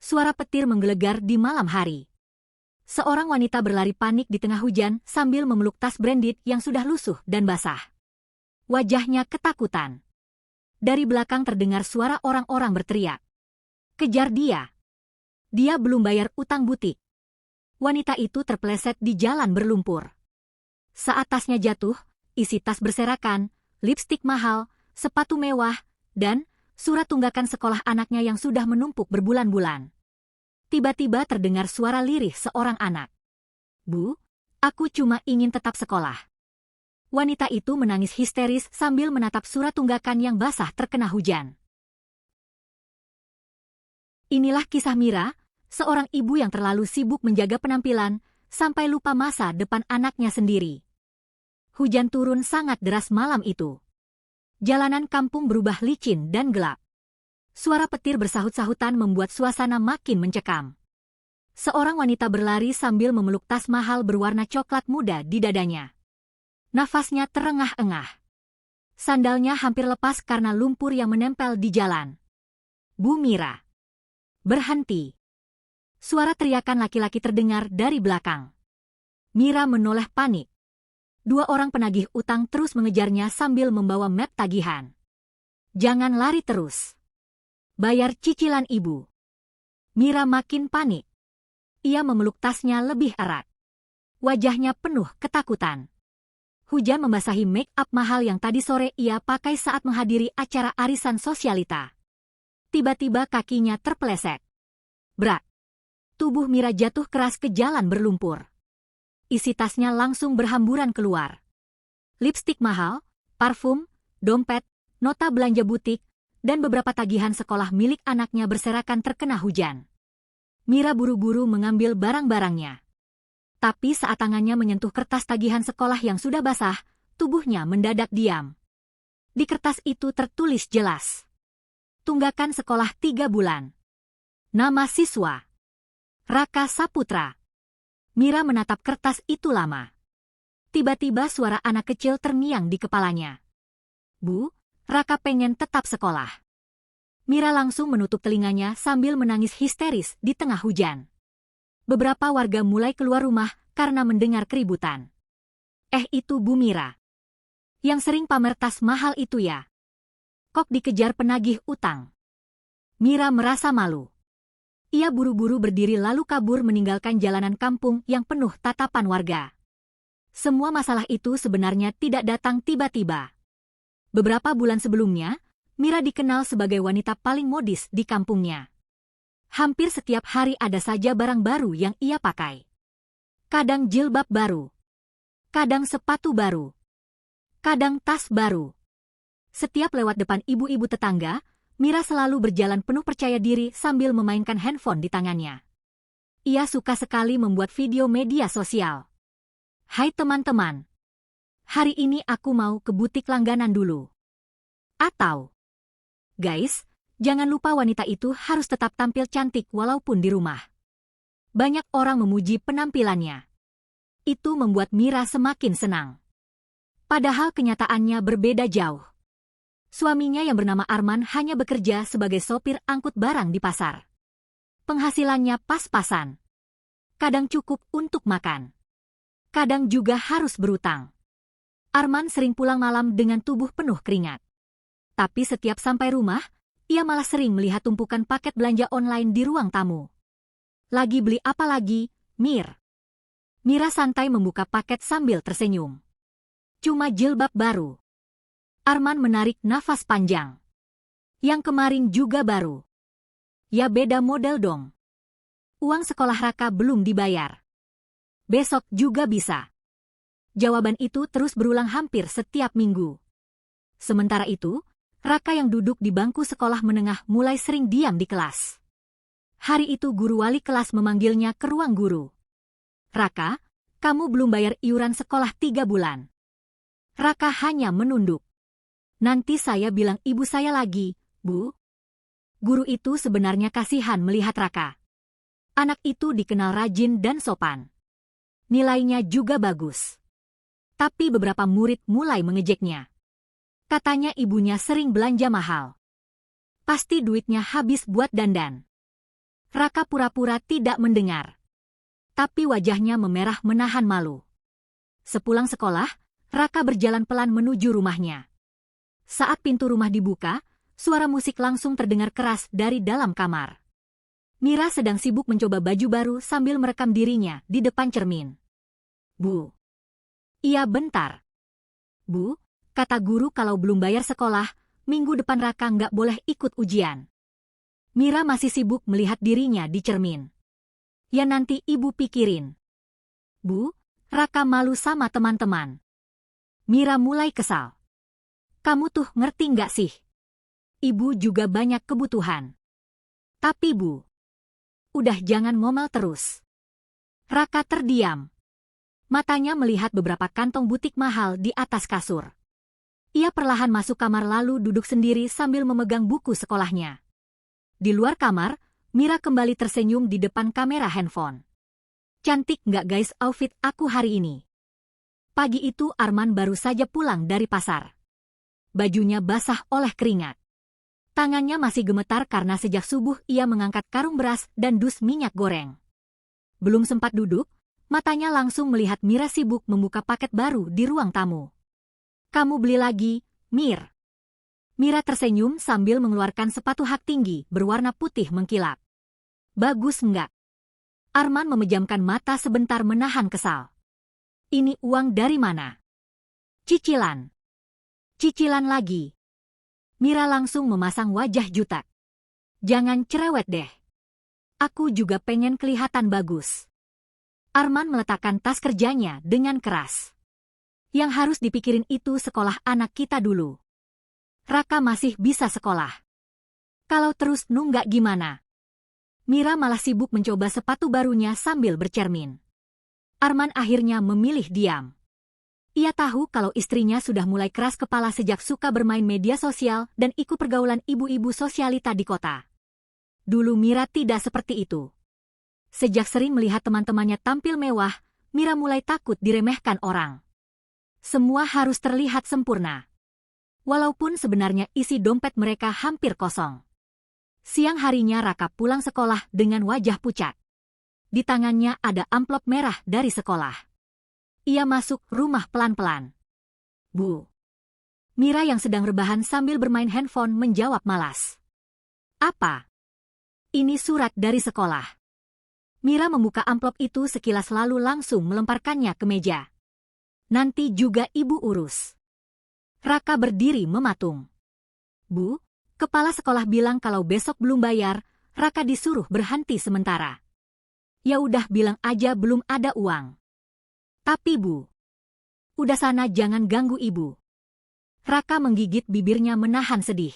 Suara petir menggelegar di malam hari. Seorang wanita berlari panik di tengah hujan sambil memeluk tas branded yang sudah lusuh dan basah. Wajahnya ketakutan. Dari belakang terdengar suara orang-orang berteriak. "Kejar dia! Dia belum bayar utang butik." Wanita itu terpeleset di jalan berlumpur. Saat tasnya jatuh, isi tas berserakan, lipstik mahal, sepatu mewah, dan surat tunggakan sekolah anaknya yang sudah menumpuk berbulan-bulan. Tiba-tiba terdengar suara lirih seorang anak. "Bu, aku cuma ingin tetap sekolah." Wanita itu menangis histeris sambil menatap surat tunggakan yang basah terkena hujan. Inilah kisah Mira, seorang ibu yang terlalu sibuk menjaga penampilan, sampai lupa masa depan anaknya sendiri. Hujan turun sangat deras malam itu. Jalanan kampung berubah licin dan gelap. Suara petir bersahut-sahutan membuat suasana makin mencekam. Seorang wanita berlari sambil memeluk tas mahal berwarna coklat muda di dadanya. Nafasnya terengah-engah. Sandalnya hampir lepas karena lumpur yang menempel di jalan. "Bu Mira, berhenti!" Suara teriakan laki-laki terdengar dari belakang. Mira menoleh panik. Dua orang penagih utang terus mengejarnya sambil membawa map tagihan. "Jangan lari terus. Bayar cicilan ibu." Mira makin panik. Ia memeluk tasnya lebih erat. Wajahnya penuh ketakutan. Hujan membasahi make up mahal yang tadi sore ia pakai saat menghadiri acara arisan sosialita. Tiba-tiba kakinya terpeleset. Brak! Tubuh Mira jatuh keras ke jalan berlumpur. Isi tasnya langsung berhamburan keluar. Lipstik mahal, parfum, dompet, nota belanja butik, dan beberapa tagihan sekolah milik anaknya berserakan terkena hujan. Mira buru-buru mengambil barang-barangnya. Tapi saat tangannya menyentuh kertas tagihan sekolah yang sudah basah, tubuhnya mendadak diam. Di kertas itu tertulis jelas. Tunggakan sekolah 3 bulan. Nama siswa: Raka Saputra. Mira menatap kertas itu lama. Tiba-tiba suara anak kecil terngiang di kepalanya. "Bu, Raka pengen tetap sekolah." Mira langsung menutup telinganya sambil menangis histeris di tengah hujan. Beberapa warga mulai keluar rumah karena mendengar keributan. Itu Bu Mira. Yang sering pamer tas mahal itu ya?" Kok dikejar penagih utang. Mira merasa malu. Ia buru-buru berdiri lalu kabur meninggalkan jalanan kampung yang penuh tatapan warga. Semua masalah itu sebenarnya tidak datang tiba-tiba. Beberapa bulan sebelumnya, Mira dikenal sebagai wanita paling modis di kampungnya. Hampir setiap hari ada saja barang baru yang ia pakai. Kadang jilbab baru. Kadang sepatu baru. Kadang tas baru. Setiap lewat depan ibu-ibu tetangga, Mira selalu berjalan penuh percaya diri sambil memainkan handphone di tangannya. Ia suka sekali membuat video media sosial. "Hai teman-teman. Hari ini aku mau ke butik langganan dulu." Atau, "Guys, jangan lupa wanita itu harus tetap tampil cantik walaupun di rumah." Banyak orang memuji penampilannya. Itu membuat Mira semakin senang. Padahal kenyataannya berbeda jauh. Suaminya yang bernama Arman hanya bekerja sebagai sopir angkut barang di pasar. Penghasilannya pas-pasan. Kadang cukup untuk makan. Kadang juga harus berutang. Arman sering pulang malam dengan tubuh penuh keringat. Tapi setiap sampai rumah, ia malah sering melihat tumpukan paket belanja online di ruang tamu. "Lagi beli apa lagi, Mir?" Mira santai membuka paket sambil tersenyum. "Cuma jilbab baru." Arman menarik nafas panjang. "Yang kemarin juga baru." "Ya beda model dong. Uang sekolah Raka belum dibayar. Besok juga bisa." Jawaban itu terus berulang hampir setiap minggu. Sementara itu, Raka yang duduk di bangku sekolah menengah mulai sering diam di kelas. Hari itu guru wali kelas memanggilnya ke ruang guru. "Raka, kamu belum bayar iuran sekolah 3 bulan." Raka hanya menunduk. "Nanti saya bilang ibu saya lagi, Bu." Guru itu sebenarnya kasihan melihat Raka. Anak itu dikenal rajin dan sopan. Nilainya juga bagus. Tapi beberapa murid mulai mengejeknya. Katanya ibunya sering belanja mahal. Pasti duitnya habis buat dandan. Raka pura-pura tidak mendengar. Tapi wajahnya memerah menahan malu. Sepulang sekolah, Raka berjalan pelan menuju rumahnya. Saat pintu rumah dibuka, suara musik langsung terdengar keras dari dalam kamar. Mira sedang sibuk mencoba baju baru sambil merekam dirinya di depan cermin. Bu. Iya bentar. Bu, kata guru kalau belum bayar sekolah, minggu depan Raka nggak boleh ikut ujian. Mira masih sibuk melihat dirinya di cermin. Ya nanti ibu pikirin. Bu, Raka malu sama teman-teman. Mira mulai kesal. Kamu tuh ngerti nggak sih? Ibu juga banyak kebutuhan. Tapi Bu, udah jangan ngomel terus. Raka terdiam. Matanya melihat beberapa kantong butik mahal di atas kasur. Ia perlahan masuk kamar lalu duduk sendiri sambil memegang buku sekolahnya. Di luar kamar, Mira kembali tersenyum di depan kamera handphone. Cantik nggak guys outfit aku hari ini? Pagi itu Arman baru saja pulang dari pasar. Bajunya basah oleh keringat. Tangannya masih gemetar karena sejak subuh ia mengangkat karung beras dan dus minyak goreng. Belum sempat duduk, matanya langsung melihat Mira sibuk membuka paket baru di ruang tamu. Kamu beli lagi, Mir? Mira tersenyum sambil mengeluarkan sepatu hak tinggi berwarna putih mengkilap. Bagus enggak? Arman memejamkan mata sebentar menahan kesal. Ini uang dari mana? Cicilan. Cicilan lagi. Mira langsung memasang wajah jutek. Jangan cerewet deh. Aku juga pengen kelihatan bagus. Arman meletakkan tas kerjanya dengan keras. Yang harus dipikirin itu sekolah anak kita dulu. Raka masih bisa sekolah. Kalau terus nunggak gimana? Mira malah sibuk mencoba sepatu barunya sambil bercermin. Arman akhirnya memilih diam. Ia tahu kalau istrinya sudah mulai keras kepala sejak suka bermain media sosial dan ikut pergaulan ibu-ibu sosialita di kota. Dulu Mira tidak seperti itu. Sejak sering melihat teman-temannya tampil mewah, Mira mulai takut diremehkan orang. Semua harus terlihat sempurna. Walaupun sebenarnya isi dompet mereka hampir kosong. Siang harinya Raka pulang sekolah dengan wajah pucat. Di tangannya ada amplop merah dari sekolah. Ia masuk rumah pelan-pelan. Bu. Mira yang sedang rebahan sambil bermain handphone menjawab malas. Apa? Ini surat dari sekolah. Mira membuka amplop itu sekilas lalu langsung melemparkannya ke meja. Nanti juga ibu urus. Raka berdiri mematung. Bu, kepala sekolah bilang kalau besok belum bayar, Raka disuruh berhenti sementara. Ya udah bilang aja belum ada uang. Tapi Bu, udah sana jangan ganggu ibu. Raka menggigit bibirnya menahan sedih.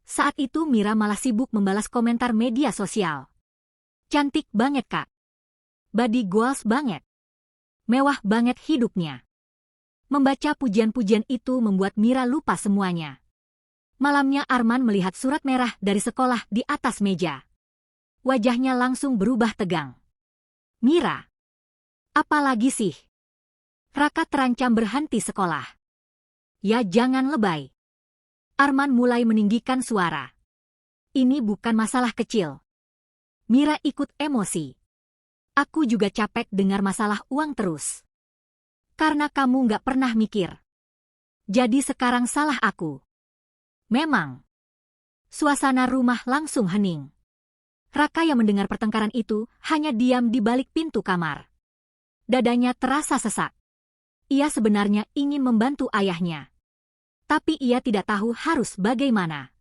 Saat itu Mira malah sibuk membalas komentar media sosial. Cantik banget Kak. Body goals banget. Mewah banget hidupnya. Membaca pujian-pujian itu membuat Mira lupa semuanya. Malamnya Arman melihat surat merah dari sekolah di atas meja. Wajahnya langsung berubah tegang. Mira, apa lagi sih? Raka terancam berhenti sekolah. Ya jangan lebay. Arman mulai meninggikan suara. Ini bukan masalah kecil. Mira ikut emosi. Aku juga capek dengar masalah uang terus. Karena kamu nggak pernah mikir. Jadi sekarang salah aku. Memang. Suasana rumah langsung hening. Raka yang mendengar pertengkaran itu hanya diam di balik pintu kamar. Dadanya terasa sesak. Ia sebenarnya ingin membantu ayahnya. Tapi ia tidak tahu harus bagaimana.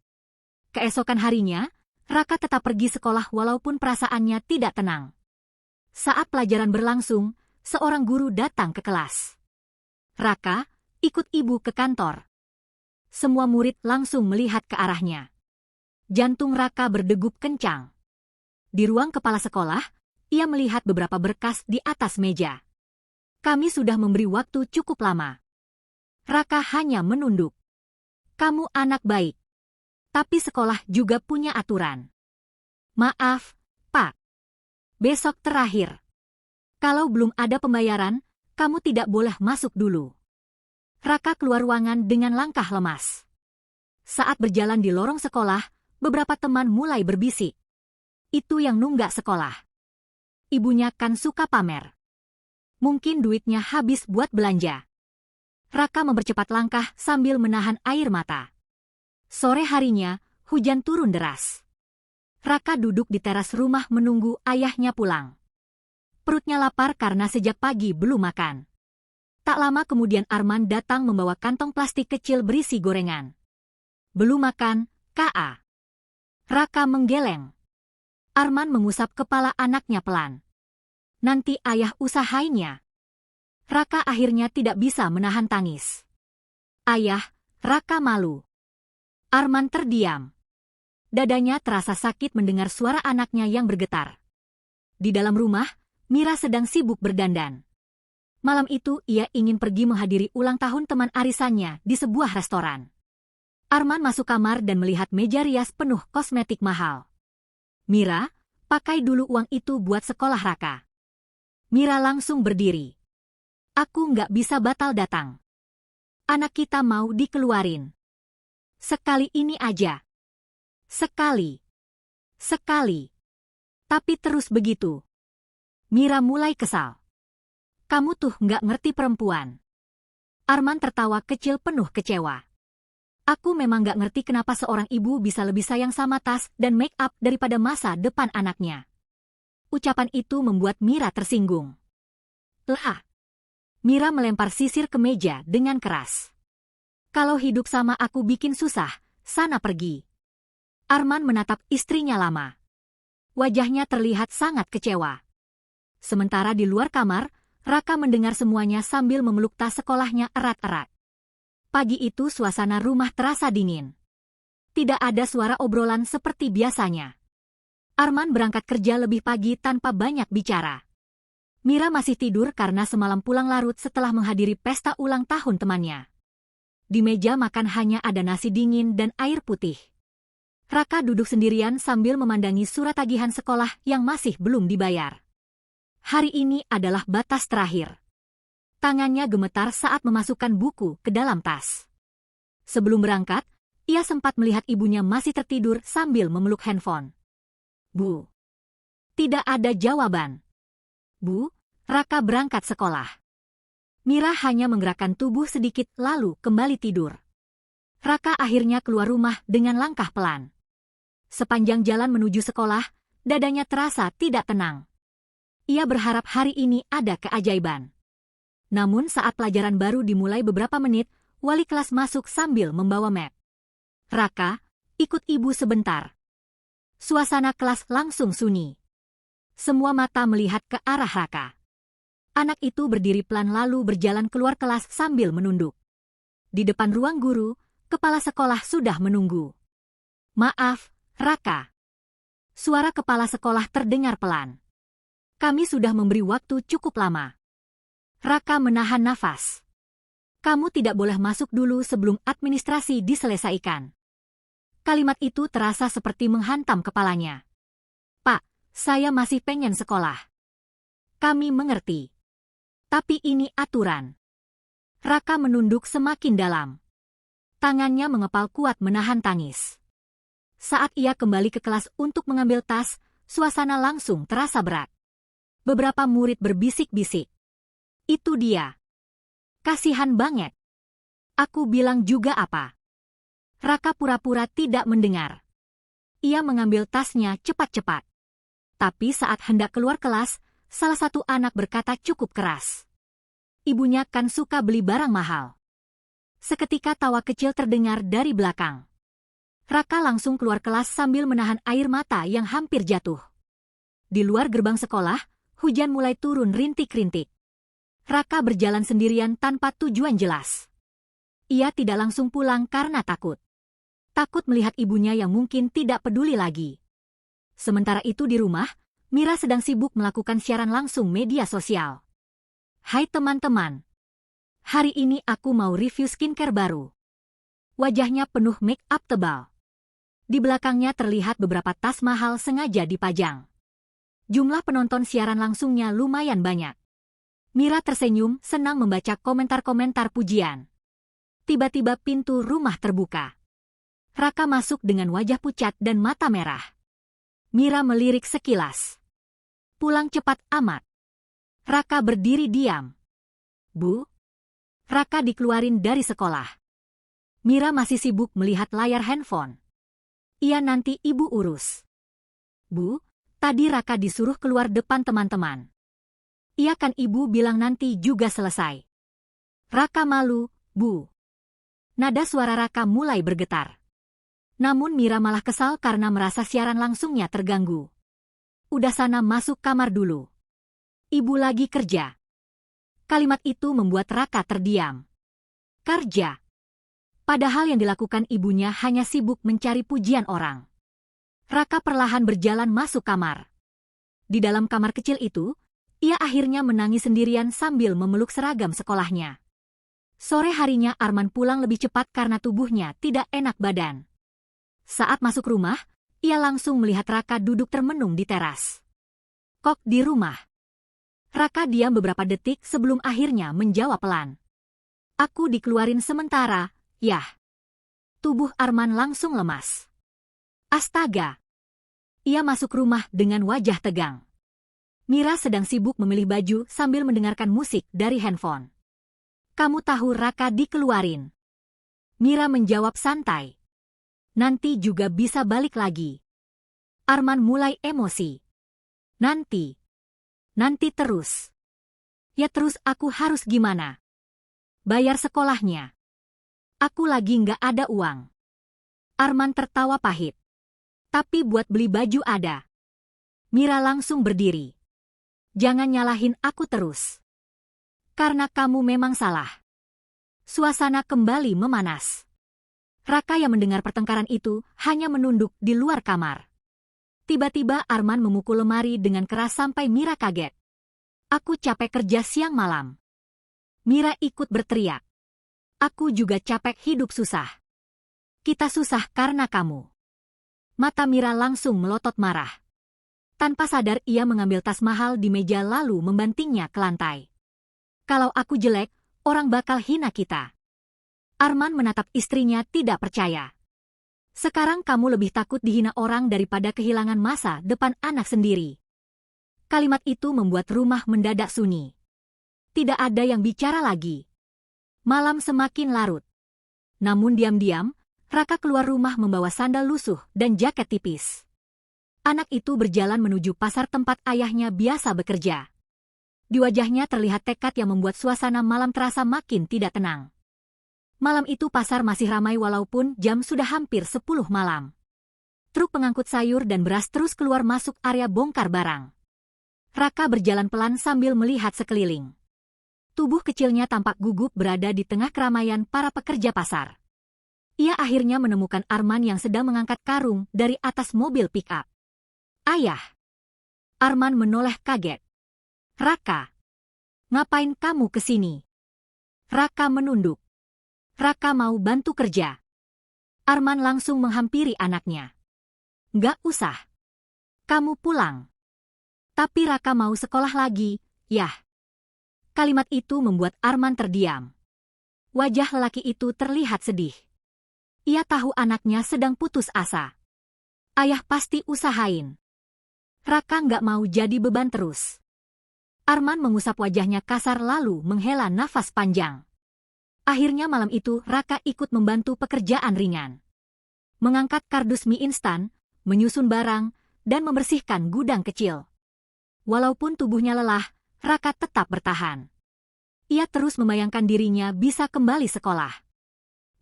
Keesokan harinya, Raka tetap pergi sekolah walaupun perasaannya tidak tenang. Saat pelajaran berlangsung, seorang guru datang ke kelas. Raka, ikut ibu ke kantor. Semua murid langsung melihat ke arahnya. Jantung Raka berdegup kencang. Di ruang kepala sekolah, ia melihat beberapa berkas di atas meja. Kami sudah memberi waktu cukup lama. Raka hanya menunduk. Kamu anak baik. Tapi sekolah juga punya aturan. Maaf, Pak. Besok terakhir. Kalau belum ada pembayaran, kamu tidak boleh masuk dulu. Raka keluar ruangan dengan langkah lemas. Saat berjalan di lorong sekolah, beberapa teman mulai berbisik. Itu yang nunggak sekolah. Ibunya kan suka pamer. Mungkin duitnya habis buat belanja. Raka mempercepat langkah sambil menahan air mata. Sore harinya, hujan turun deras. Raka duduk di teras rumah menunggu ayahnya pulang. Perutnya lapar karena sejak pagi belum makan. Tak lama kemudian Arman datang membawa kantong plastik kecil berisi gorengan. Belum makan, Ka. Raka menggeleng. Arman mengusap kepala anaknya pelan. Nanti ayah usahainnya. Raka akhirnya tidak bisa menahan tangis. Ayah, Raka malu. Arman terdiam. Dadanya terasa sakit mendengar suara anaknya yang bergetar. Di dalam rumah, Mira sedang sibuk berdandan. Malam itu ia ingin pergi menghadiri ulang tahun teman arisannya di sebuah restoran. Arman masuk kamar dan melihat meja rias penuh kosmetik mahal. Mira, pakai dulu uang itu buat sekolah Raka. Mira langsung berdiri. Aku nggak bisa batal datang. Anak kita mau dikeluarin. Sekali ini aja. Sekali. Sekali. Tapi terus begitu. Mira mulai kesal. Kamu tuh nggak ngerti perempuan. Arman tertawa kecil penuh kecewa. Aku memang nggak ngerti kenapa seorang ibu bisa lebih sayang sama tas dan make up daripada masa depan anaknya. Ucapan itu membuat Mira tersinggung. Lah. Mira melempar sisir ke meja dengan keras. Kalau hidup sama aku bikin susah, sana pergi. Arman menatap istrinya lama. Wajahnya terlihat sangat kecewa. Sementara di luar kamar, Raka mendengar semuanya sambil memeluk tas sekolahnya erat-erat. Pagi itu suasana rumah terasa dingin. Tidak ada suara obrolan seperti biasanya. Arman berangkat kerja lebih pagi tanpa banyak bicara. Mira masih tidur karena semalam pulang larut setelah menghadiri pesta ulang tahun temannya. Di meja makan hanya ada nasi dingin dan air putih. Raka duduk sendirian sambil memandangi surat tagihan sekolah yang masih belum dibayar. Hari ini adalah batas terakhir. Tangannya gemetar saat memasukkan buku ke dalam tas. Sebelum berangkat, ia sempat melihat ibunya masih tertidur sambil memeluk handphone. Bu. Tidak ada jawaban. Bu, Raka berangkat sekolah. Mira hanya menggerakkan tubuh sedikit lalu kembali tidur. Raka akhirnya keluar rumah dengan langkah pelan. Sepanjang jalan menuju sekolah, dadanya terasa tidak tenang. Ia berharap hari ini ada keajaiban. Namun saat pelajaran baru dimulai beberapa menit, wali kelas masuk sambil membawa map. Raka, ikut ibu sebentar. Suasana kelas langsung sunyi. Semua mata melihat ke arah Raka. Anak itu berdiri pelan lalu berjalan keluar kelas sambil menunduk. Di depan ruang guru, kepala sekolah sudah menunggu. Maaf, Raka. Suara kepala sekolah terdengar pelan. Kami sudah memberi waktu cukup lama. Raka menahan nafas. Kamu tidak boleh masuk dulu sebelum administrasi diselesaikan. Kalimat itu terasa seperti menghantam kepalanya. Pak, saya masih pengen sekolah. Kami mengerti. Tapi ini aturan. Raka menunduk semakin dalam. Tangannya mengepal kuat menahan tangis. Saat ia kembali ke kelas untuk mengambil tas, suasana langsung terasa berat. Beberapa murid berbisik-bisik. Itu dia. Kasihan banget. Aku bilang juga apa? Raka pura-pura tidak mendengar. Ia mengambil tasnya cepat-cepat. Tapi saat hendak keluar kelas, salah satu anak berkata cukup keras. Ibunya kan suka beli barang mahal. Seketika tawa kecil terdengar dari belakang. Raka langsung keluar kelas sambil menahan air mata yang hampir jatuh. Di luar gerbang sekolah, hujan mulai turun rintik-rintik. Raka berjalan sendirian tanpa tujuan jelas. Ia tidak langsung pulang karena takut. Takut melihat ibunya yang mungkin tidak peduli lagi. Sementara itu di rumah, Mira sedang sibuk melakukan siaran langsung media sosial. Hai teman-teman. Hari ini aku mau review skincare baru. Wajahnya penuh make up tebal. Di belakangnya terlihat beberapa tas mahal sengaja dipajang. Jumlah penonton siaran langsungnya lumayan banyak. Mira tersenyum senang membaca komentar-komentar pujian. Tiba-tiba pintu rumah terbuka. Raka masuk dengan wajah pucat dan mata merah. Mira melirik sekilas. Pulang cepat amat. Raka berdiri diam. Bu? Raka dikeluarin dari sekolah. Mira masih sibuk melihat layar handphone. Iya, nanti ibu urus. Bu, tadi Raka disuruh keluar depan teman-teman. Iya kan ibu bilang nanti juga selesai. Raka malu, Bu. Nada suara Raka mulai bergetar. Namun Mira malah kesal karena merasa siaran langsungnya terganggu. Udah sana masuk kamar dulu. Ibu lagi kerja. Kalimat itu membuat Raka terdiam. Kerja. Padahal yang dilakukan ibunya hanya sibuk mencari pujian orang. Raka perlahan berjalan masuk kamar. Di dalam kamar kecil itu, ia akhirnya menangis sendirian sambil memeluk seragam sekolahnya. Sore harinya Arman pulang lebih cepat karena tubuhnya tidak enak badan. Saat masuk rumah, ia langsung melihat Raka duduk termenung di teras. Kok di rumah? Raka diam beberapa detik sebelum akhirnya menjawab pelan. Aku dikeluarin sementara, yah. Tubuh Arman langsung lemas. Astaga! Ia masuk rumah dengan wajah tegang. Mira sedang sibuk memilih baju sambil mendengarkan musik dari handphone. Kamu tahu Raka dikeluarin? Mira menjawab santai. Nanti juga bisa balik lagi. Arman mulai emosi. Nanti terus. Ya terus aku harus gimana? Bayar sekolahnya. Aku lagi nggak ada uang. Arman tertawa pahit. Tapi buat beli baju ada. Mira langsung berdiri. Jangan nyalahin aku terus. Karena kamu memang salah. Suasana kembali memanas. Raka yang mendengar pertengkaran itu hanya menunduk di luar kamar. Tiba-tiba Arman memukul lemari dengan keras sampai Mira kaget. Aku capek kerja siang malam. Mira ikut berteriak. Aku juga capek hidup susah. Kita susah karena kamu. Mata Mira langsung melotot marah. Tanpa sadar ia mengambil tas mahal di meja lalu membantingnya ke lantai. Kalau aku jelek, orang bakal hina kita. Arman menatap istrinya tidak percaya. Sekarang kamu lebih takut dihina orang daripada kehilangan masa depan anak sendiri. Kalimat itu membuat rumah mendadak sunyi. Tidak ada yang bicara lagi. Malam semakin larut. Namun diam-diam, Raka keluar rumah membawa sandal lusuh dan jaket tipis. Anak itu berjalan menuju pasar tempat ayahnya biasa bekerja. Di wajahnya terlihat tekad yang membuat suasana malam terasa makin tidak tenang. Malam itu pasar masih ramai walaupun jam sudah hampir 10 malam. Truk pengangkut sayur dan beras terus keluar masuk area bongkar barang. Raka berjalan pelan sambil melihat sekeliling. Tubuh kecilnya tampak gugup berada di tengah keramaian para pekerja pasar. Ia akhirnya menemukan Arman yang sedang mengangkat karung dari atas mobil pick-up. Ayah! Arman menoleh kaget. Raka! Ngapain kamu kesini? Raka menunduk. Raka mau bantu kerja. Arman langsung menghampiri anaknya. Nggak usah. Kamu pulang. Tapi Raka mau sekolah lagi, yah. Kalimat itu membuat Arman terdiam. Wajah lelaki itu terlihat sedih. Ia tahu anaknya sedang putus asa. Ayah pasti usahain. Raka nggak mau jadi beban terus. Arman mengusap wajahnya kasar lalu menghela nafas panjang. Akhirnya malam itu Raka ikut membantu pekerjaan ringan. Mengangkat kardus mie instan, menyusun barang, dan membersihkan gudang kecil. Walaupun tubuhnya lelah, Raka tetap bertahan. Ia terus membayangkan dirinya bisa kembali sekolah.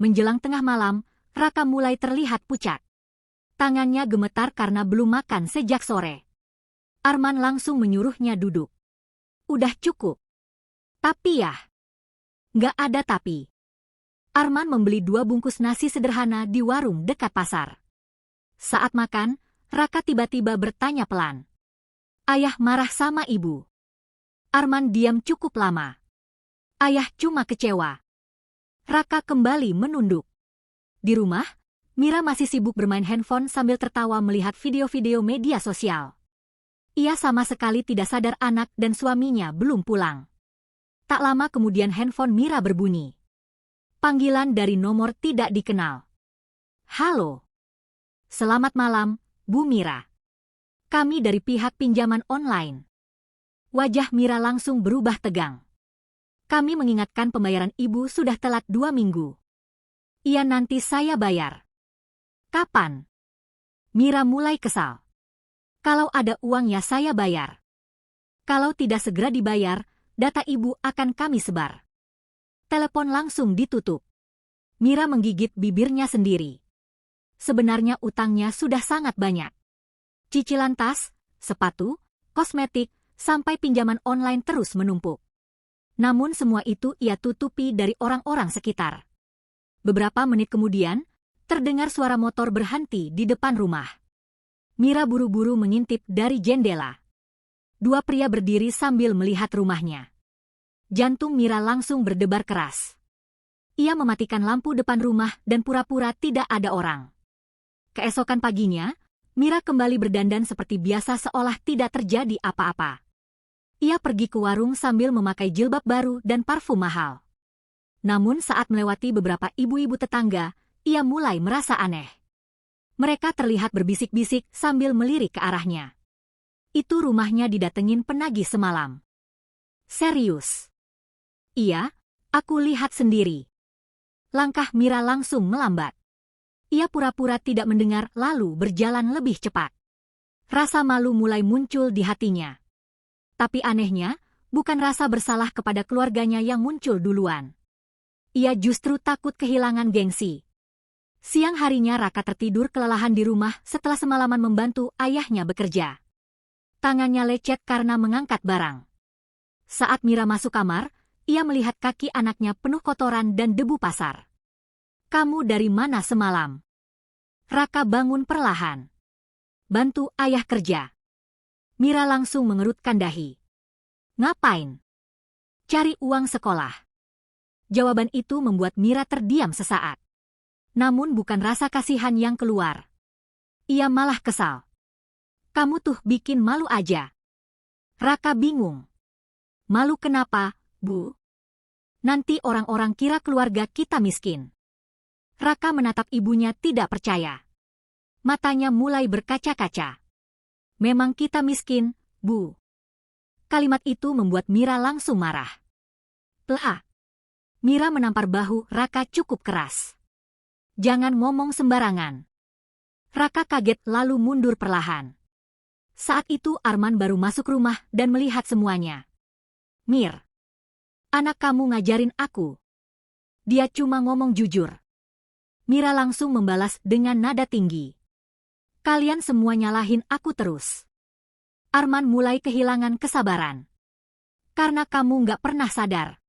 Menjelang tengah malam, Raka mulai terlihat pucat. Tangannya gemetar karena belum makan sejak sore. Arman langsung menyuruhnya duduk. Udah cukup. Tapi ya... Nggak ada tapi. Arman membeli 2 bungkus nasi sederhana di warung dekat pasar. Saat makan, Raka tiba-tiba bertanya pelan. Ayah marah sama ibu. Arman diam cukup lama. Ayah cuma kecewa. Raka kembali menunduk. Di rumah, Mira masih sibuk bermain handphone sambil tertawa melihat video-video media sosial. Ia sama sekali tidak sadar anak dan suaminya belum pulang. Tak lama kemudian handphone Mira berbunyi. Panggilan dari nomor tidak dikenal. Halo. Selamat malam, Bu Mira. Kami dari pihak pinjaman online. Wajah Mira langsung berubah tegang. Kami mengingatkan pembayaran ibu sudah telat 2 minggu. Iya, nanti saya bayar. Kapan? Mira mulai kesal. Kalau ada uangnya saya bayar. Kalau tidak segera dibayar, data ibu akan kami sebar. Telepon langsung ditutup. Mira menggigit bibirnya sendiri. Sebenarnya utangnya sudah sangat banyak. Cicilan tas, sepatu, kosmetik, sampai pinjaman online terus menumpuk. Namun semua itu ia tutupi dari orang-orang sekitar. Beberapa menit kemudian, terdengar suara motor berhenti di depan rumah. Mira buru-buru mengintip dari jendela. 2 pria berdiri sambil melihat rumahnya. Jantung Mira langsung berdebar keras. Ia mematikan lampu depan rumah dan pura-pura tidak ada orang. Keesokan paginya, Mira kembali berdandan seperti biasa seolah tidak terjadi apa-apa. Ia pergi ke warung sambil memakai jilbab baru dan parfum mahal. Namun saat melewati beberapa ibu-ibu tetangga, ia mulai merasa aneh. Mereka terlihat berbisik-bisik sambil melirik ke arahnya. Itu rumahnya didatengin penagih semalam. Serius? Iya, aku lihat sendiri. Langkah Mira langsung melambat. Ia pura-pura tidak mendengar lalu berjalan lebih cepat. Rasa malu mulai muncul di hatinya. Tapi anehnya, bukan rasa bersalah kepada keluarganya yang muncul duluan. Ia justru takut kehilangan gengsi. Siang harinya Raka tertidur kelelahan di rumah setelah semalaman membantu ayahnya bekerja. Tangannya lecet karena mengangkat barang. Saat Mira masuk kamar, ia melihat kaki anaknya penuh kotoran dan debu pasar. Kamu dari mana semalam? Raka bangun perlahan. Bantu ayah kerja. Mira langsung mengerutkan dahi. Ngapain? Cari uang sekolah. Jawaban itu membuat Mira terdiam sesaat. Namun bukan rasa kasihan yang keluar. Ia malah kesal. Kamu tuh bikin malu aja. Raka bingung. Malu kenapa, Bu? Nanti orang-orang kira keluarga kita miskin. Raka menatap ibunya tidak percaya. Matanya mulai berkaca-kaca. Memang kita miskin, Bu. Kalimat itu membuat Mira langsung marah. Lah. Mira menampar bahu Raka cukup keras. Jangan ngomong sembarangan. Raka kaget lalu mundur perlahan. Saat itu Arman baru masuk rumah dan melihat semuanya. Mir, anak kamu ngajarin aku. Dia cuma ngomong jujur. Mira langsung membalas dengan nada tinggi. Kalian semua nyalahin aku terus. Arman mulai kehilangan kesabaran. Karena kamu nggak pernah sadar.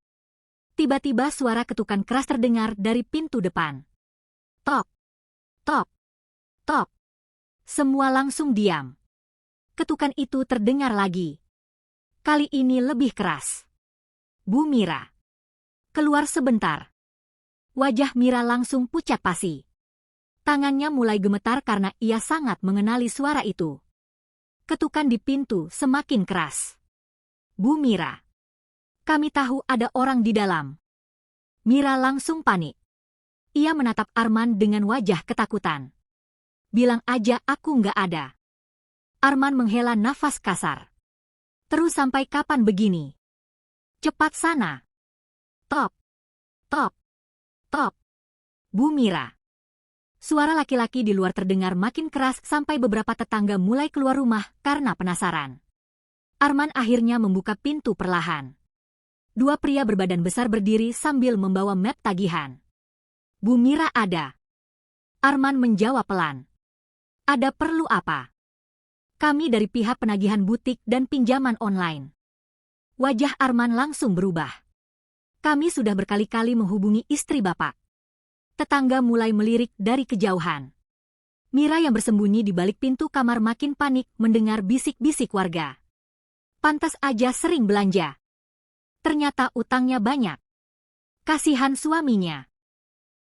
Tiba-tiba suara ketukan keras terdengar dari pintu depan. Tok, tok, tok. Semua langsung diam. Ketukan itu terdengar lagi. Kali ini lebih keras. Bu Mira, keluar sebentar. Wajah Mira langsung pucat pasi. Tangannya mulai gemetar karena ia sangat mengenali suara itu. Ketukan di pintu semakin keras. Bu Mira, kami tahu ada orang di dalam. Mira langsung panik. Ia menatap Arman dengan wajah ketakutan. Bilang aja aku nggak ada. Arman menghela nafas kasar. Terus sampai kapan begini? Cepat sana. Tok, tok, tok. Bu Mira. Suara laki-laki di luar terdengar makin keras sampai beberapa tetangga mulai keluar rumah karena penasaran. Arman akhirnya membuka pintu perlahan. 2 pria berbadan besar berdiri sambil membawa map tagihan. Bu Mira ada. Arman menjawab pelan. Ada perlu apa? Kami dari pihak penagihan butik dan pinjaman online. Wajah Arman langsung berubah. Kami sudah berkali-kali menghubungi istri Bapak. Tetangga mulai melirik dari kejauhan. Mira yang bersembunyi di balik pintu kamar makin panik mendengar bisik-bisik warga. Pantas aja sering belanja. Ternyata utangnya banyak. Kasihan suaminya.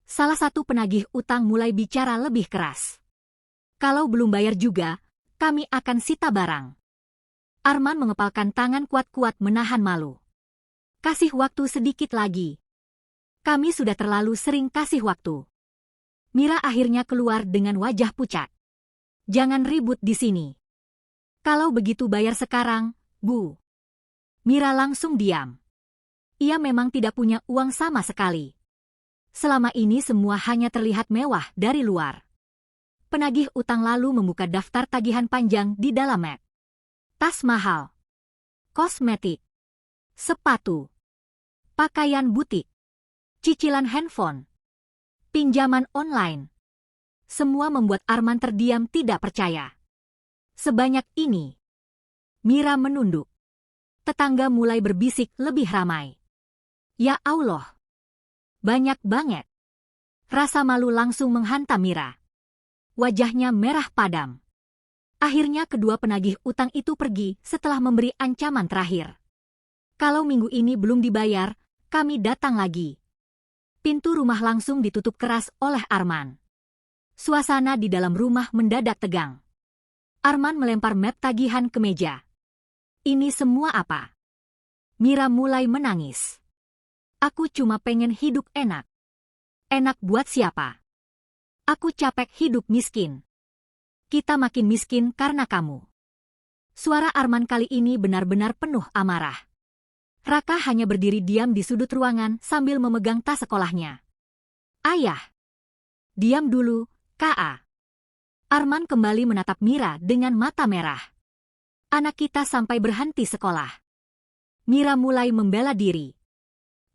Salah satu penagih utang mulai bicara lebih keras. Kalau belum bayar juga, kami akan sita barang. Arman mengepalkan tangan kuat-kuat menahan malu. Kasih waktu sedikit lagi. Kami sudah terlalu sering kasih waktu. Mira akhirnya keluar dengan wajah pucat. Jangan ribut di sini. Kalau begitu bayar sekarang, Bu. Mira langsung diam. Ia memang tidak punya uang sama sekali. Selama ini semua hanya terlihat mewah dari luar. Penagih utang lalu membuka daftar tagihan panjang di dalam Mac. Tas mahal, kosmetik, sepatu, pakaian butik, cicilan handphone, pinjaman online. Semua membuat Arman terdiam tidak percaya. Sebanyak ini. Mira menunduk. Tetangga mulai berbisik lebih ramai. Ya Allah. Banyak banget. Rasa malu langsung menghantam Mira. Wajahnya merah padam. Akhirnya kedua penagih utang itu pergi setelah memberi ancaman terakhir. Kalau minggu ini belum dibayar, kami datang lagi. Pintu rumah langsung ditutup keras oleh Arman. Suasana di dalam rumah mendadak tegang. Arman melempar map tagihan ke meja. Ini semua apa? Mira mulai menangis. Aku cuma pengen hidup enak. Enak buat siapa? Aku capek hidup miskin. Kita makin miskin karena kamu. Suara Arman kali ini benar-benar penuh amarah. Raka hanya berdiri diam di sudut ruangan sambil memegang tas sekolahnya. Ayah! Diam dulu, Ka. Arman kembali menatap Mira dengan mata merah. Anak kita sampai berhenti sekolah. Mira mulai membela diri.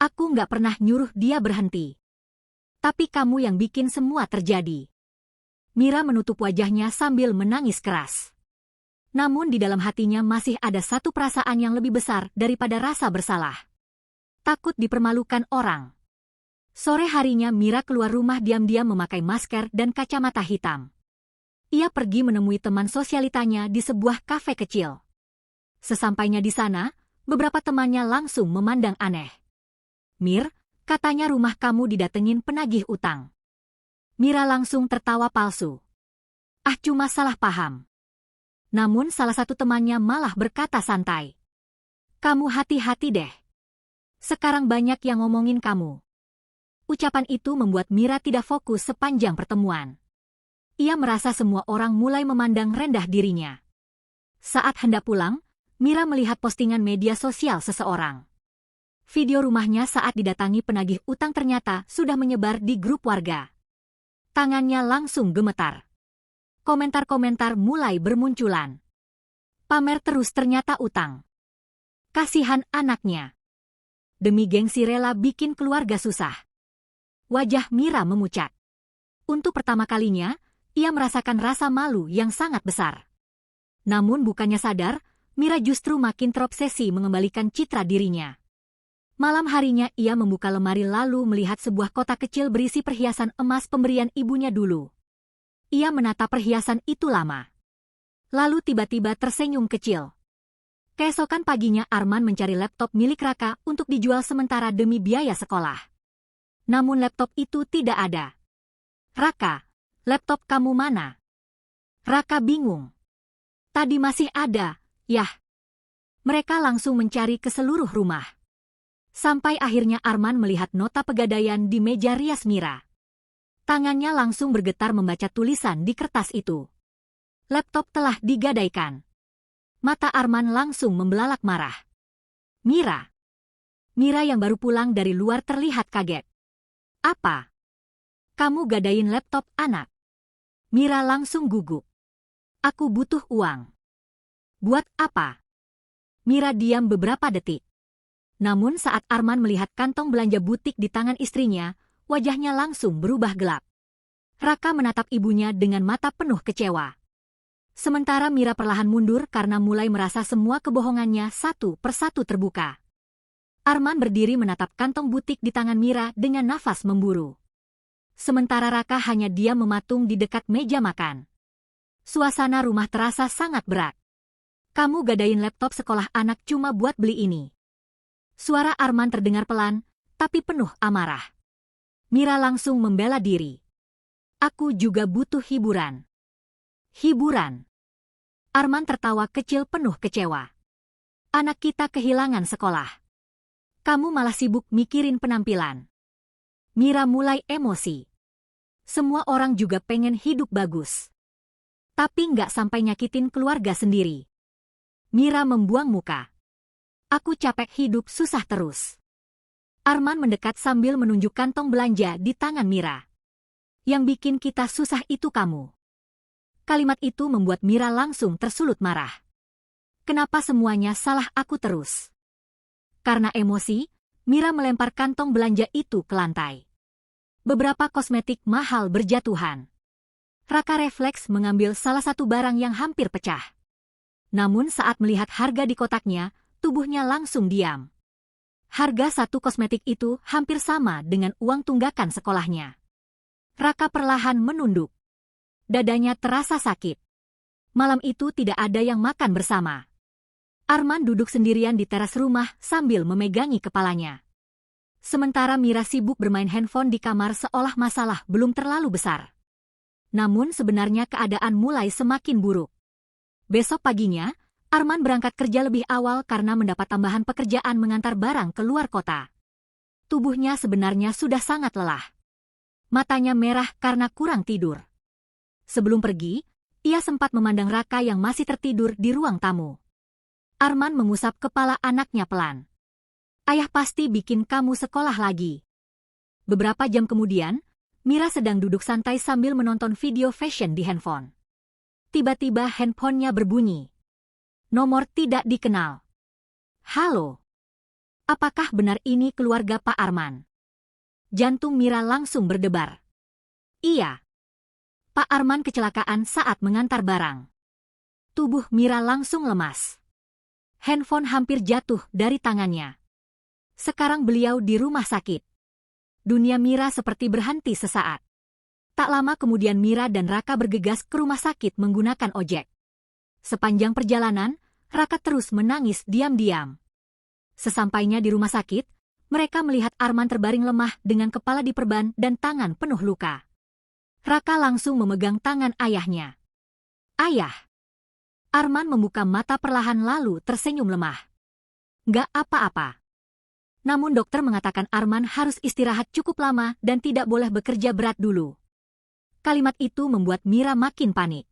Aku nggak pernah nyuruh dia berhenti. Tapi kamu yang bikin semua terjadi. Mira menutup wajahnya sambil menangis keras. Namun di dalam hatinya masih ada satu perasaan yang lebih besar daripada rasa bersalah. Takut dipermalukan orang. Sore harinya Mira keluar rumah diam-diam memakai masker dan kacamata hitam. Ia pergi menemui teman sosialitanya di sebuah kafe kecil. Sesampainya di sana, beberapa temannya langsung memandang aneh. Mir, katanya rumah kamu didatengin penagih utang. Mira langsung tertawa palsu. Ah, cuma salah paham. Namun salah satu temannya malah berkata santai. Kamu hati-hati deh. Sekarang banyak yang ngomongin kamu. Ucapan itu membuat Mira tidak fokus sepanjang pertemuan. Ia merasa semua orang mulai memandang rendah dirinya. Saat hendak pulang, Mira melihat postingan media sosial seseorang. Video rumahnya saat didatangi penagih utang ternyata sudah menyebar di grup warga. Tangannya langsung gemetar. Komentar-komentar mulai bermunculan. Pamer terus ternyata utang. Kasihan anaknya. Demi gengsi rela bikin keluarga susah. Wajah Mira memucat. Untuk pertama kalinya, ia merasakan rasa malu yang sangat besar. Namun bukannya sadar, Mira justru makin terobsesi mengembalikan citra dirinya. Malam harinya ia membuka lemari lalu melihat sebuah kotak kecil berisi perhiasan emas pemberian ibunya dulu. Ia menatap perhiasan itu lama. Lalu tiba-tiba tersenyum kecil. Keesokan paginya Arman mencari laptop milik Raka untuk dijual sementara demi biaya sekolah. Namun laptop itu tidak ada. Raka, laptop kamu mana? Raka bingung. Tadi masih ada, yah. Mereka langsung mencari ke seluruh rumah. Sampai akhirnya Arman melihat nota pegadaian di meja rias Mira. Tangannya langsung bergetar membaca tulisan di kertas itu. Laptop telah digadaikan. Mata Arman langsung membelalak marah. Mira. Mira yang baru pulang dari luar terlihat kaget. Apa? Kamu gadain laptop anak? Mira langsung gugup. Aku butuh uang. Buat apa? Mira diam beberapa detik. Namun saat Arman melihat kantong belanja butik di tangan istrinya, wajahnya langsung berubah gelap. Raka menatap ibunya dengan mata penuh kecewa. Sementara Mira perlahan mundur karena mulai merasa semua kebohongannya satu persatu terbuka. Arman berdiri menatap kantong butik di tangan Mira dengan nafas memburu. Sementara Raka hanya diam mematung di dekat meja makan. Suasana rumah terasa sangat berat. Kamu gadain laptop sekolah anak cuma buat beli ini. Suara Arman terdengar pelan, tapi penuh amarah. Mira langsung membela diri. Aku juga butuh hiburan. Hiburan. Arman tertawa kecil penuh kecewa. Anak kita kehilangan sekolah. Kamu malah sibuk mikirin penampilan. Mira mulai emosi. Semua orang juga pengen hidup bagus. Tapi nggak sampai nyakitin keluarga sendiri. Mira membuang muka. Aku capek hidup susah terus. Arman mendekat sambil menunjuk kantong belanja di tangan Mira. Yang bikin kita susah itu kamu. Kalimat itu membuat Mira langsung tersulut marah. Kenapa semuanya salah aku terus? Karena emosi, Mira melempar kantong belanja itu ke lantai. Beberapa kosmetik mahal berjatuhan. Raka refleks mengambil salah satu barang yang hampir pecah. Namun saat melihat harga di kotaknya, tubuhnya langsung diam. Harga satu kosmetik itu hampir sama dengan uang tunggakan sekolahnya. Raka perlahan menunduk. Dadanya terasa sakit. Malam itu tidak ada yang makan bersama. Arman duduk sendirian di teras rumah sambil memegangi kepalanya. Sementara Mira sibuk bermain handphone di kamar seolah masalah belum terlalu besar. Namun sebenarnya keadaan mulai semakin buruk. Besok paginya, Arman berangkat kerja lebih awal karena mendapat tambahan pekerjaan mengantar barang ke luar kota. Tubuhnya sebenarnya sudah sangat lelah. Matanya merah karena kurang tidur. Sebelum pergi, ia sempat memandang Raka yang masih tertidur di ruang tamu. Arman mengusap kepala anaknya pelan. Ayah pasti bikin kamu sekolah lagi. Beberapa jam kemudian, Mira sedang duduk santai sambil menonton video fashion di handphone. Tiba-tiba handphonenya berbunyi. Nomor tidak dikenal. Halo. Apakah benar ini keluarga Pak Arman? Jantung Mira langsung berdebar. Iya. Pak Arman kecelakaan saat mengantar barang. Tubuh Mira langsung lemas. Handphone hampir jatuh dari tangannya. Sekarang beliau di rumah sakit. Dunia Mira seperti berhenti sesaat. Tak lama kemudian Mira dan Raka bergegas ke rumah sakit menggunakan ojek. Sepanjang perjalanan, Raka terus menangis diam-diam. Sesampainya di rumah sakit, mereka melihat Arman terbaring lemah dengan kepala diperban dan tangan penuh luka. Raka langsung memegang tangan ayahnya. Ayah. Arman membuka mata perlahan lalu tersenyum lemah. Nggak apa-apa. Namun dokter mengatakan Arman harus istirahat cukup lama dan tidak boleh bekerja berat dulu. Kalimat itu membuat Mira makin panik.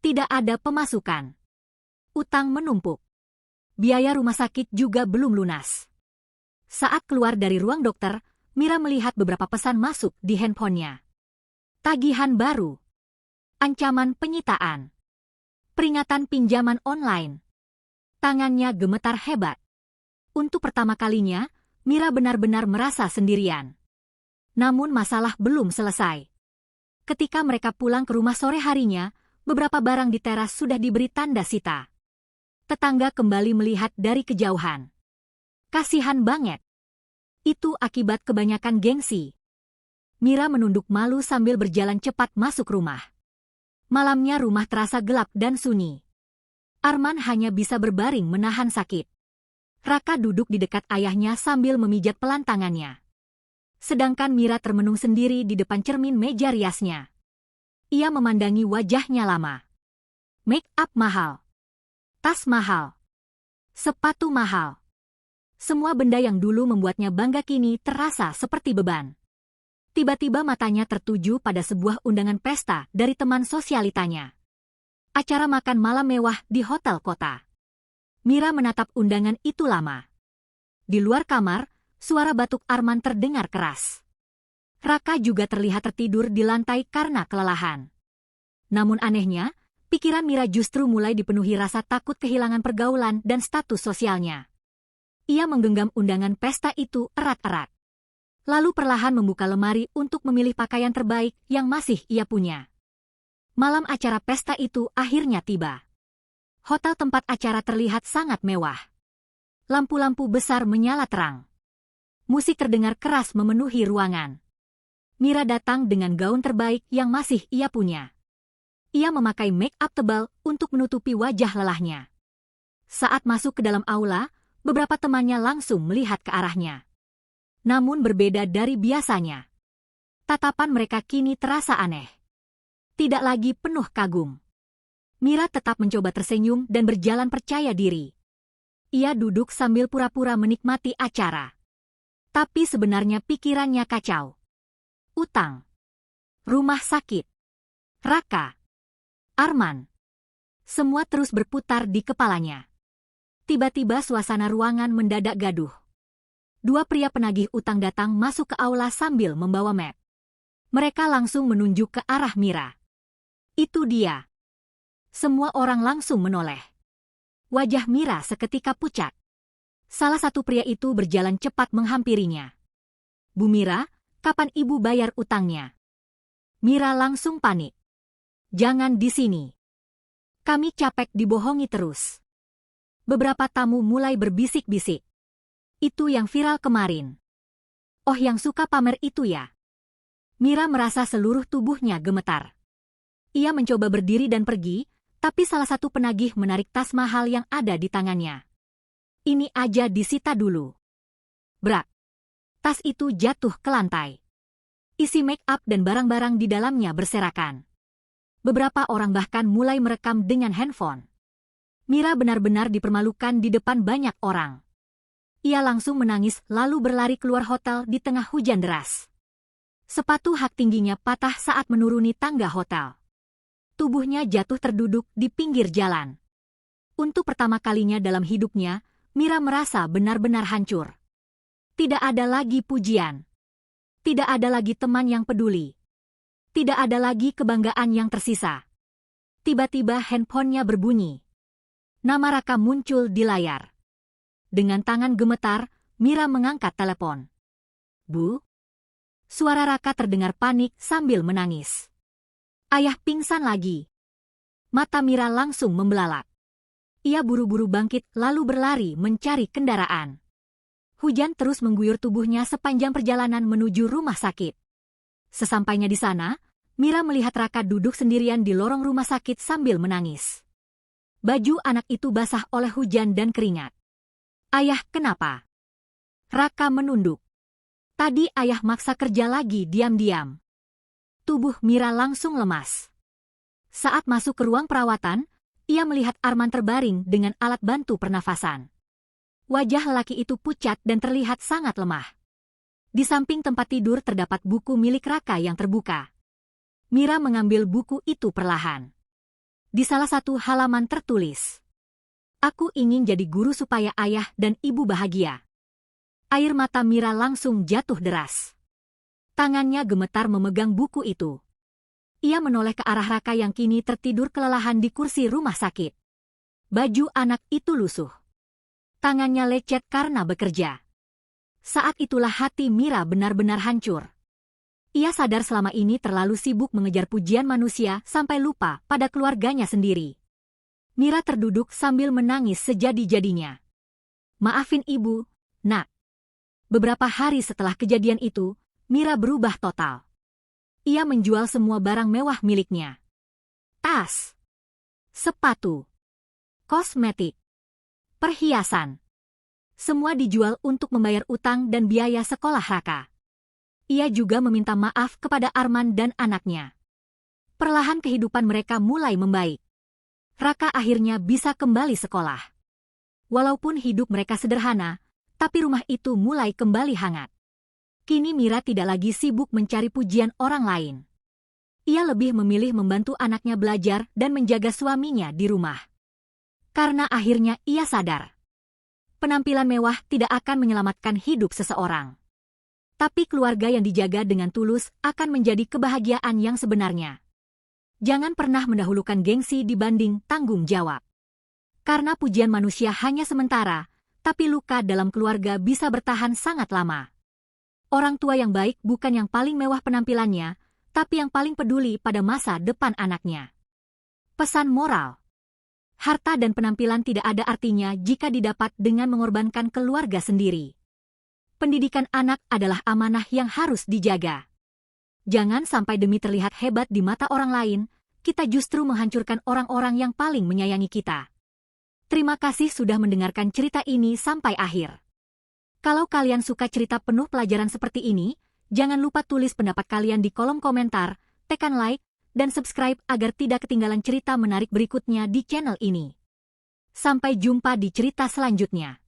Tidak ada pemasukan. Utang menumpuk. Biaya rumah sakit juga belum lunas. Saat keluar dari ruang dokter, Mira melihat beberapa pesan masuk di handphonenya. Tagihan baru. Ancaman penyitaan. Peringatan pinjaman online. Tangannya gemetar hebat. Untuk pertama kalinya, Mira benar-benar merasa sendirian. Namun masalah belum selesai. Ketika mereka pulang ke rumah sore harinya, beberapa barang di teras sudah diberi tanda sita. Tetangga kembali melihat dari kejauhan. Kasihan banget. Itu akibat kebanyakan gengsi. Mira menunduk malu sambil berjalan cepat masuk rumah. Malamnya rumah terasa gelap dan sunyi. Arman hanya bisa berbaring menahan sakit. Raka duduk di dekat ayahnya sambil memijat pelan tangannya. Sedangkan Mira termenung sendiri di depan cermin meja riasnya. Ia memandangi wajahnya lama. Make up mahal. Tas mahal. Sepatu mahal. Semua benda yang dulu membuatnya bangga kini terasa seperti beban. Tiba-tiba matanya tertuju pada sebuah undangan pesta dari teman sosialitanya. Acara makan malam mewah di hotel kota. Mira menatap undangan itu lama. Di luar kamar, suara batuk Arman terdengar keras. Raka juga terlihat tertidur di lantai karena kelelahan. Namun anehnya, pikiran Mira justru mulai dipenuhi rasa takut kehilangan pergaulan dan status sosialnya. Ia menggenggam undangan pesta itu erat-erat. Lalu perlahan membuka lemari untuk memilih pakaian terbaik yang masih ia punya. Malam acara pesta itu akhirnya tiba. Hotel tempat acara terlihat sangat mewah. Lampu-lampu besar menyala terang. Musik terdengar keras memenuhi ruangan. Mira datang dengan gaun terbaik yang masih ia punya. Ia memakai make up tebal untuk menutupi wajah lelahnya. Saat masuk ke dalam aula, beberapa temannya langsung melihat ke arahnya. Namun berbeda dari biasanya. Tatapan mereka kini terasa aneh. Tidak lagi penuh kagum. Mira tetap mencoba tersenyum dan berjalan percaya diri. Ia duduk sambil pura-pura menikmati acara. Tapi sebenarnya pikirannya kacau. Utang. Rumah sakit. Raka. Arman. Semua terus berputar di kepalanya. Tiba-tiba suasana ruangan mendadak gaduh. Dua pria penagih utang datang masuk ke aula sambil membawa map. Mereka langsung menunjuk ke arah Mira. Itu dia. Semua orang langsung menoleh. Wajah Mira seketika pucat. Salah satu pria itu berjalan cepat menghampirinya. Bu Mira, kapan ibu bayar utangnya? Mira langsung panik. Jangan di sini. Kami capek dibohongi terus. Beberapa tamu mulai berbisik-bisik. Itu yang viral kemarin. Oh, yang suka pamer itu ya? Mira merasa seluruh tubuhnya gemetar. Ia mencoba berdiri dan pergi, tapi salah satu penagih menarik tas mahal yang ada di tangannya. Ini aja disita dulu. Brak. Tas itu jatuh ke lantai. Isi make up dan barang-barang di dalamnya berserakan. Beberapa orang bahkan mulai merekam dengan handphone. Mira benar-benar dipermalukan di depan banyak orang. Ia langsung menangis lalu berlari keluar hotel di tengah hujan deras. Sepatu hak tingginya patah saat menuruni tangga hotel. Tubuhnya jatuh terduduk di pinggir jalan. Untuk pertama kalinya dalam hidupnya, Mira merasa benar-benar hancur. Tidak ada lagi pujian. Tidak ada lagi teman yang peduli. Tidak ada lagi kebanggaan yang tersisa. Tiba-tiba handphonenya berbunyi. Nama Raka muncul di layar. Dengan tangan gemetar, Mira mengangkat telepon. Bu? Suara Raka terdengar panik sambil menangis. Ayah pingsan lagi. Mata Mira langsung membelalak. Ia buru-buru bangkit lalu berlari mencari kendaraan. Hujan terus mengguyur tubuhnya sepanjang perjalanan menuju rumah sakit. Sesampainya di sana, Mira melihat Raka duduk sendirian di lorong rumah sakit sambil menangis. Baju anak itu basah oleh hujan dan keringat. Ayah, kenapa? Raka menunduk. Tadi ayah maksa kerja lagi diam-diam. Tubuh Mira langsung lemas. Saat masuk ke ruang perawatan, ia melihat Arman terbaring dengan alat bantu pernafasan. Wajah lelaki itu pucat dan terlihat sangat lemah. Di samping tempat tidur terdapat buku milik Raka yang terbuka. Mira mengambil buku itu perlahan. Di salah satu halaman tertulis, "Aku ingin jadi guru supaya ayah dan ibu bahagia." Air mata Mira langsung jatuh deras. Tangannya gemetar memegang buku itu. Ia menoleh ke arah Raka yang kini tertidur kelelahan di kursi rumah sakit. Baju anak itu lusuh. Tangannya lecet karena bekerja. Saat itulah hati Mira benar-benar hancur. Ia sadar selama ini terlalu sibuk mengejar pujian manusia sampai lupa pada keluarganya sendiri. Mira terduduk sambil menangis sejadi-jadinya. Maafin ibu, nak. Beberapa hari setelah kejadian itu, Mira berubah total. Ia menjual semua barang mewah miliknya. Tas, sepatu, kosmetik, perhiasan. Semua dijual untuk membayar utang dan biaya sekolah Raka. Ia juga meminta maaf kepada Arman dan anaknya. Perlahan kehidupan mereka mulai membaik. Raka akhirnya bisa kembali sekolah. Walaupun hidup mereka sederhana, tapi rumah itu mulai kembali hangat. Kini Mira tidak lagi sibuk mencari pujian orang lain. Ia lebih memilih membantu anaknya belajar dan menjaga suaminya di rumah. Karena akhirnya ia sadar, penampilan mewah tidak akan menyelamatkan hidup seseorang. Tapi keluarga yang dijaga dengan tulus akan menjadi kebahagiaan yang sebenarnya. Jangan pernah mendahulukan gengsi dibanding tanggung jawab. Karena pujian manusia hanya sementara, tapi luka dalam keluarga bisa bertahan sangat lama. Orang tua yang baik bukan yang paling mewah penampilannya, tapi yang paling peduli pada masa depan anaknya. Pesan moral. Harta dan penampilan tidak ada artinya jika didapat dengan mengorbankan keluarga sendiri. Pendidikan anak adalah amanah yang harus dijaga. Jangan sampai demi terlihat hebat di mata orang lain, kita justru menghancurkan orang-orang yang paling menyayangi kita. Terima kasih sudah mendengarkan cerita ini sampai akhir. Kalau kalian suka cerita penuh pelajaran seperti ini, jangan lupa tulis pendapat kalian di kolom komentar, tekan like, dan subscribe agar tidak ketinggalan cerita menarik berikutnya di channel ini. Sampai jumpa di cerita selanjutnya.